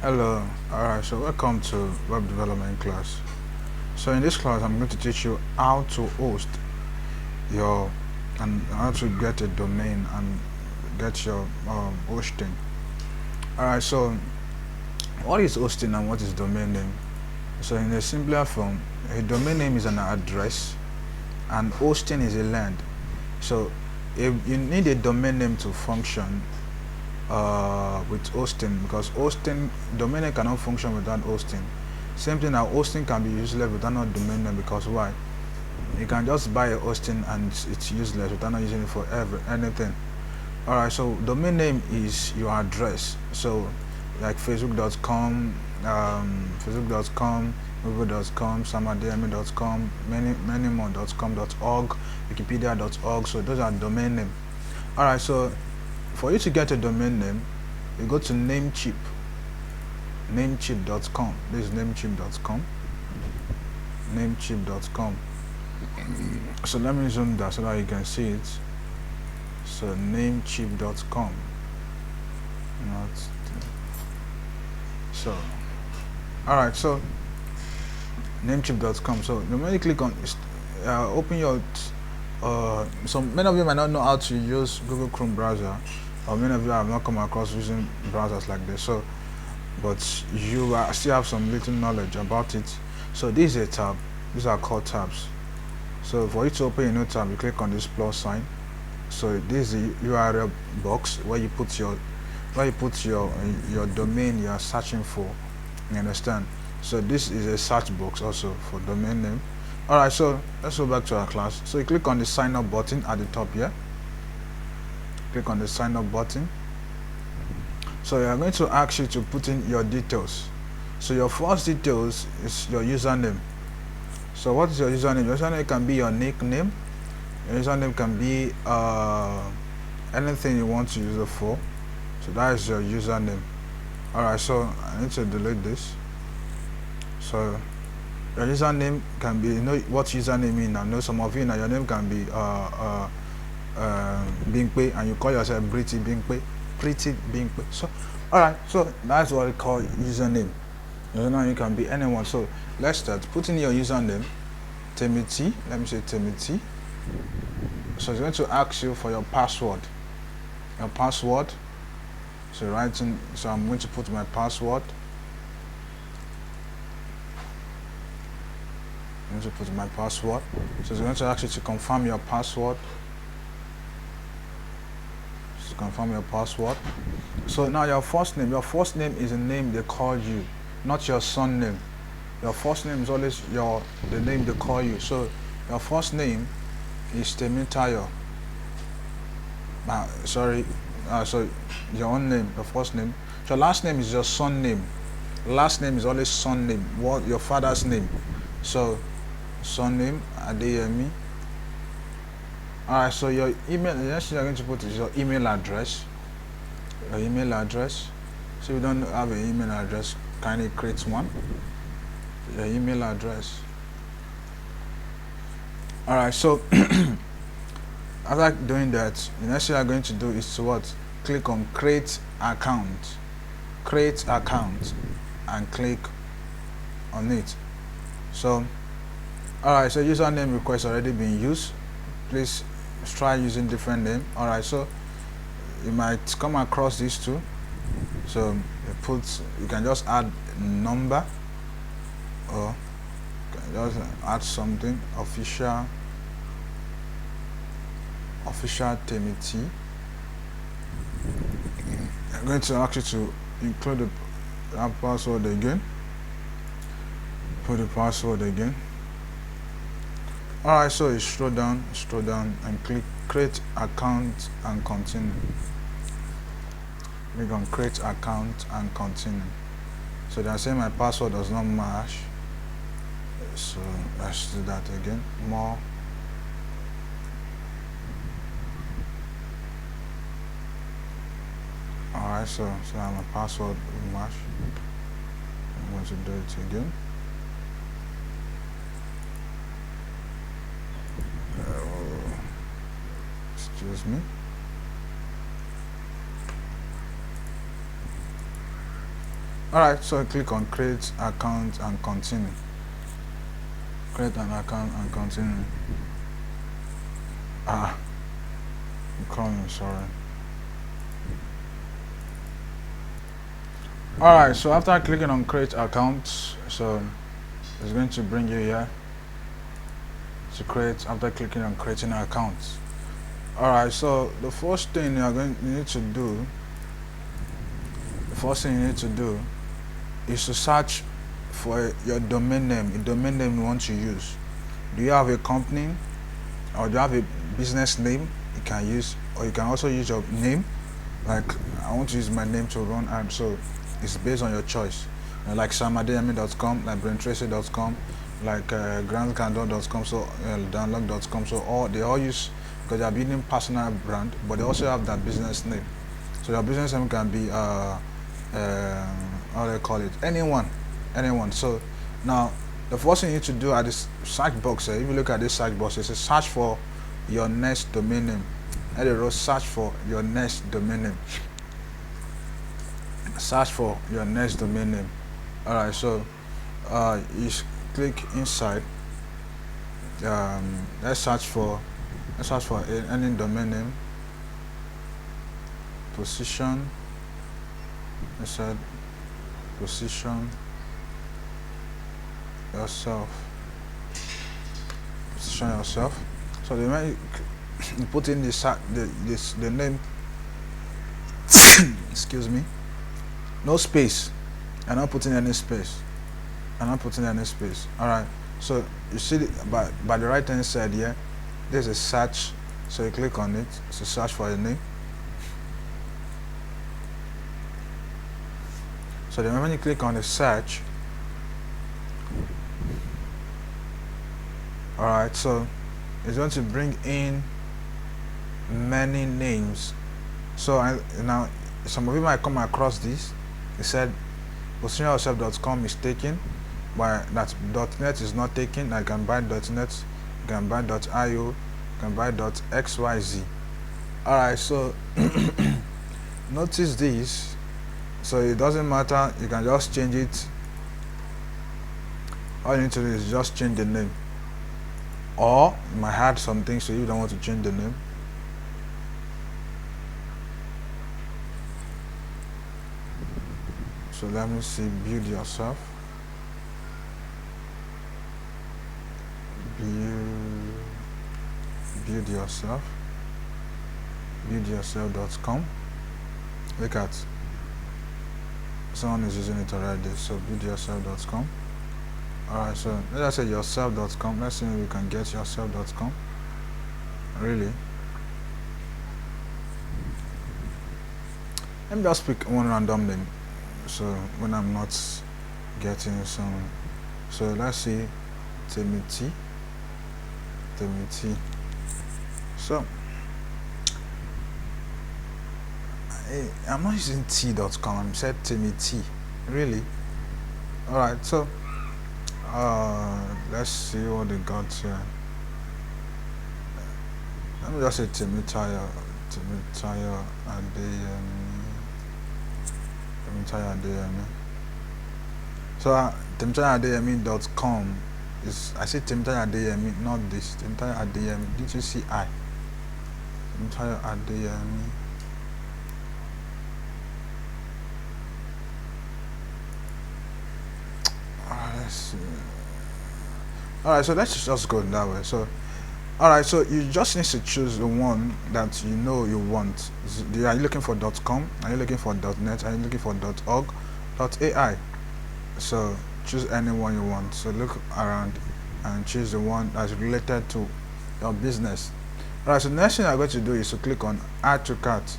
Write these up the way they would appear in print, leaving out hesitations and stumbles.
Hello, alright, so welcome to web development class. So in this class I'm going to teach you how to host your and how to get a domain and get your hosting. Alright, so what is hosting and what is domain name? So in a simpler form, a domain name is an address and hosting is a land. So if you need a domain name to function with hosting, because hosting domain name cannot function without hosting. Same thing now, hosting can be useless without a domain name, because why? You can just buy a hosting and it's useless without not using it for anything. Alright, so domain name is your address. So like facebook.com, google.com, samadmi.com, many more.com.org, wikipedia.org. So those are domain name. Alright, so for you to get a domain name, you go to Namecheap, namecheap.com. This is namecheap.com, namecheap.com. So let me zoom that so that you can see it. So namecheap.com. So alright, so namecheap.com. So when you click on open your so many of you might not know how to use Google Chrome browser, or many of you have not come across using browsers like this, so but you still have some little knowledge about it. So this is a tab. These are called tabs. So for you to open a new tab, you click on this plus sign. So this is the URL box where you put your domain you are searching for. You understand? So this is a search box also for domain name. Alright, so let's go back to our class. So you click on the sign up button at the top here. Click on the sign up button. So you are going to ask you to put in your details. So your first details is your username. So what is your username? Your username can be your nickname. Your username can be anything you want to use it for. So that is your username. Alright, so I need to delete this. So your username can be, you know what username mean. I know some of you now, your name can be Bingpe, and you call yourself Pretty Bingpe. So alright, so that's what we call username. Username can be anyone. So let's start. Put in your username, Temiti. Let me say Temiti. So it's going to ask you for your password. Your password. So writing. So I'm going to put my password. I'm going to put my password. So it's going to ask you to confirm your password. So confirm your password. So now your first name. Your first name is a name they call you, not your son name. Your first name is always the name they call you. So your first name is Temitayo. So your own name, your first name. So last name is your son name. Last name is always son name. What your father's name. So son name Adeyemi. Alright, so your email, the next thing you're going to put is your email address. Your email address. So if you don't have an email address, kindly create one. Your email address. Alright, so after doing that, the next thing you're going to do is to what? Click on create account. Create account and click on it. So alright, so username request already been used. Please try using different name. Alright, so you might come across these two. So you can just add number, or you can just add something official Temiti. I'm going to ask you to include the password again. Put the password again. Alright, so you scroll down and click create account and continue. Click on create account and continue. So they are saying my password does not match. So let's do that again. More. Alright, so my password will match. I'm going to do it again. Excuse me. Alright, so click on create account and continue. Create an account and continue. I'm coming, sorry. Alright, so after clicking on create account, so it's going to bring you here to create after clicking on creating an account. Alright, so the first thing you need to do is to search for your domain name, the domain name you want to use. Do you have a company or do you have a business name you can use, or you can also use your name? Like, I want to use my name to run ads, so it's based on your choice. Like samadeyemi.com, like braintracy.com, like grandcandor.com, so download.com, so they all use, because they are building personal brand, but they also have that business name. So your business name can be how do I call it? Anyone. So now the first thing you need to do at this search box, if you look at this search box, it says search for your next domain name. At the row, search for your next domain name. Search for your next domain name. Alright, so you click inside. Let's search for any domain name. Position. I said position yourself. Position yourself. So the way you put in the name. Excuse me. No space. I'm not putting any space. Alright. So you see by the right hand side here, there's a search. So you click on it. So search for a name. So then when you click on the search, alright, so it's going to bring in many names. So now some of you might come across this. It said positionyourself.com is taken, but that .net is not taken. I can buy .net, you can buy .io, you can buy .xyz. Alright, so notice this. So it doesn't matter, you can just change it. All you need to do is just change the name, or you might add something, so you don't want to change the name. So let me see, build yourself. Build yourself. Buildyourself.com. Look at, someone is using it already. So buildyourself.com. Alright, so let's say yourself.com. Let's see if we can get yourself.com. Really, let me just pick one random name, so when I'm not getting some. So let's see, Temiti. So I'm not using t.com, I'm said Temiti. Really. Alright, so let's see what they got here. Let me just say Temitayo Adeyemi. So temitayoadeyemi.com is, I say Temitayo Adeyemi, not this. Temitayo Adeyemi. Did you see I? Temitayo Adeyemi. Let's see. Alright, so let's just go that way. So alright, so you just need to choose the one that you know you want. Are you looking for .com? Are you looking for .net? Are you looking for .org? .ai? So choose any one you want. So look around and choose the one that's related to your business. Alright, so the next thing I'm going to do is to click on add to cart.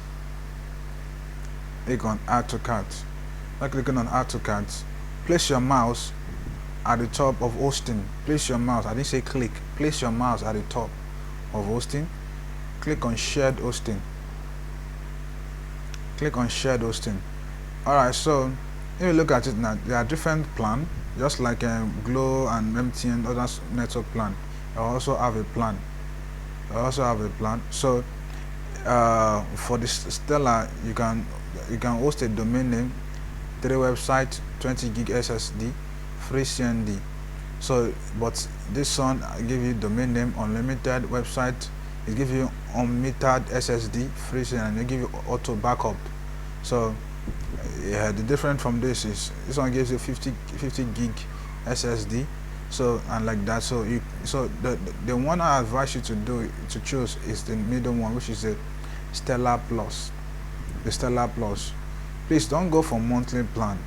Click on add to cart. By clicking on add to cart, place your mouse at the top of hosting. Place your mouse, I didn't say click, place your mouse at the top of hosting. Click on shared hosting. Click on shared hosting. Alright, so if you look at it now, there are different plans, just like Glow and MTN, other network plan. I also have a plan. So for this Stellar, you can host a domain name 3 website, 20 gig SSD, free CND. So but this one give you domain name, unlimited website, it give you unmetered SSD, free CND, and it give you auto backup. So yeah, the difference from this is this one gives you 50 gig SSD. So and like that, so the one I advise you to choose is the middle one, which is the Stellar Plus. The Stellar Plus. Please don't go for monthly plan.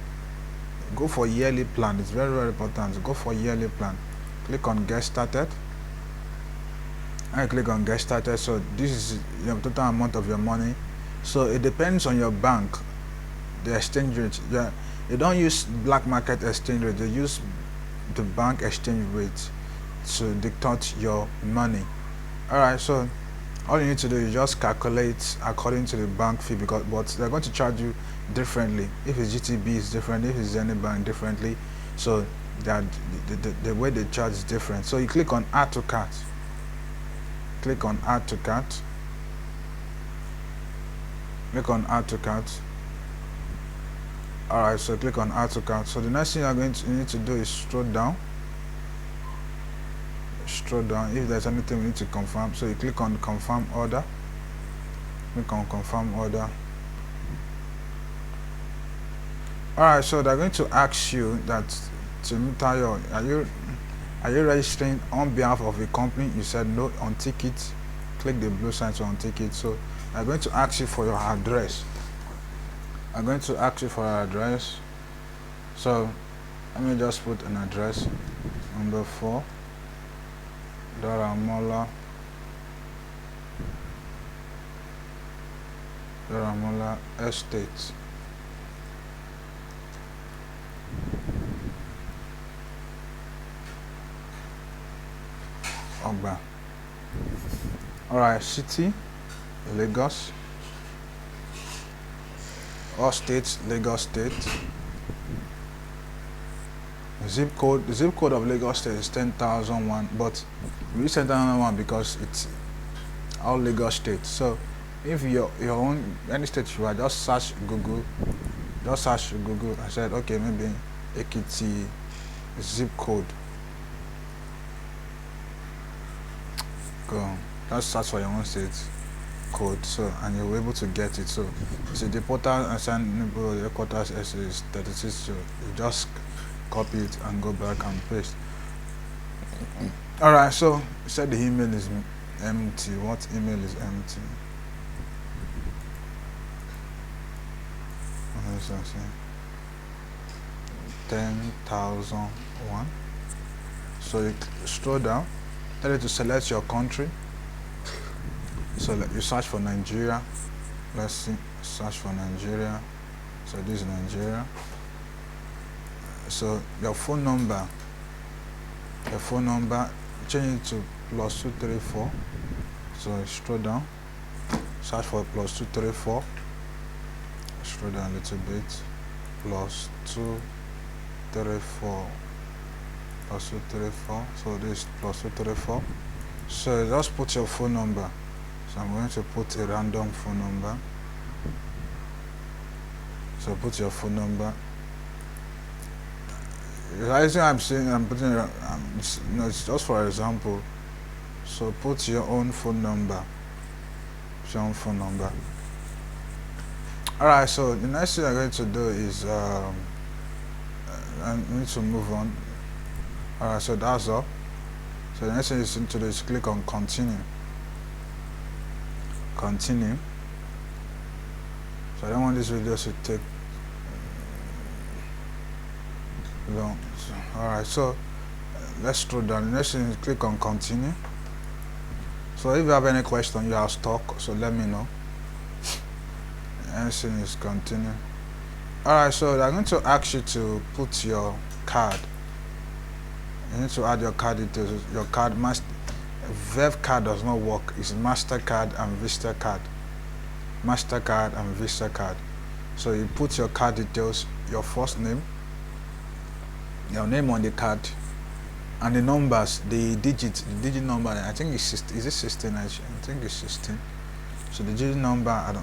Go for yearly plan. It's very important. Go for yearly plan. Click on Get Started. I click on Get Started. So this is your total amount of your money. So it depends on your bank, the exchange rate. Yeah, you don't use black market exchange rate. You use the bank exchange rate to dictate your money. Alright, so all you need to do is just calculate according to the bank fee, but they're going to charge you differently. If it's GTB, it's different. If it's any bank, differently. So that the way they charge is different. So you click on Add to Cart. Click on Add to Cart. Click on Add to Cart. Alright, so click on Add to Cart. So the next thing you need to do is scroll down. If there's anything we need to confirm, so you click on Confirm Order. Click on Confirm Order. Alright, so they're going to ask you that to meter your, are you registering on behalf of a company? You said no. On ticket, click the blue sign to untick it. So they're going to ask you for your address. I'm going to ask you for your address. So let me just put an address. Number 4 Daramola Estate. Ogba. Alright, city, Lagos. All states, Lagos State. Zip code, the zip code of Lagos State is 10,001, but we use 10,001 because it's all Lagos State. So if your own any state you are, just search Google. I said okay, maybe Ekiti zip code. Go. Just search for your own state code, so and you'll be able to get it. So the portal assignable headquarters is 36. So you just copy it and go back and paste. Alright, so you said the email is empty. What email is empty? 10,001. So you scroll down, tell you to select your country. So you search for Nigeria. Let's see, search for Nigeria. So this is Nigeria. So your phone number, change it to +234. So scroll down, search for +234. Scroll down a little bit. +234. So this is +234. So just put your phone number. So I'm going to put a random phone number. So put your phone number. I'm putting it's just for example. So put your own phone number. Alright, so the next thing I'm going to do is I need to move on. Alright, so that's all. So the next thing is to do is click on continue. So I don't want this video to take long. Alright, so let's scroll down. The next thing is click on continue. So if you have any question, you are stuck, so let me know. Next thing is continue. Alright, so they're going to ask you to put your card. You need to add your card details. Your card Verve card does not work. It's MasterCard and Visa card. So you put your card details, your first name, your name on the card, and the numbers, the digit number. I think it's 16. Is it 16? I think it's 16. So the digit number,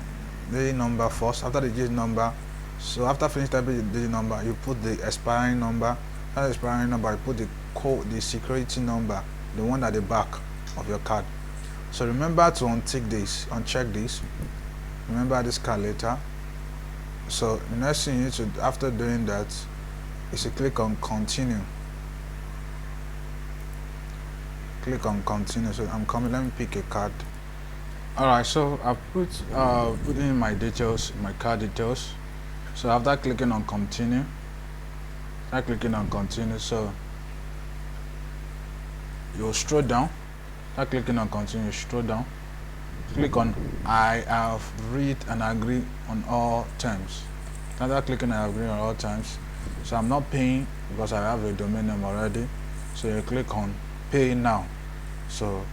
the number first. After the digit number, So after finish typing the digit number, you put the expiring number. That expiring number, you put the code, the security number, the one at the back of your card. So remember to uncheck this. Remember this card later. So the next thing you need to, after doing that, is to click on continue. Click on continue. So I'm coming. Let me pick a card. Alright, so I put in my details, my card details. So after clicking on continue, so you'll scroll down. After clicking on continue, scroll down. Click on I have read and agree on all terms. After clicking I agree on all terms, so I'm not paying because I have a domain name already. So you click on pay now. So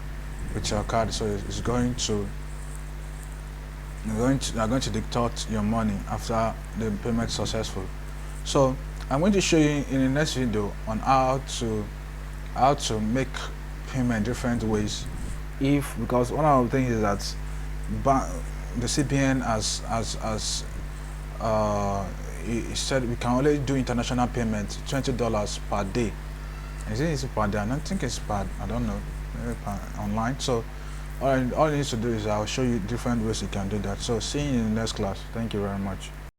with your card, so it's going to they're going to deduct your money after the payment successful. So I'm going to show you in the next video on how to make payment different ways. Because one of the things is that the CBN it said we can only do international payments $20 per day. Is it per day? I don't think it's per, I don't know, maybe per online. So all you need to do is I'll show you different ways you can do that. So see you in the next class. Thank you very much.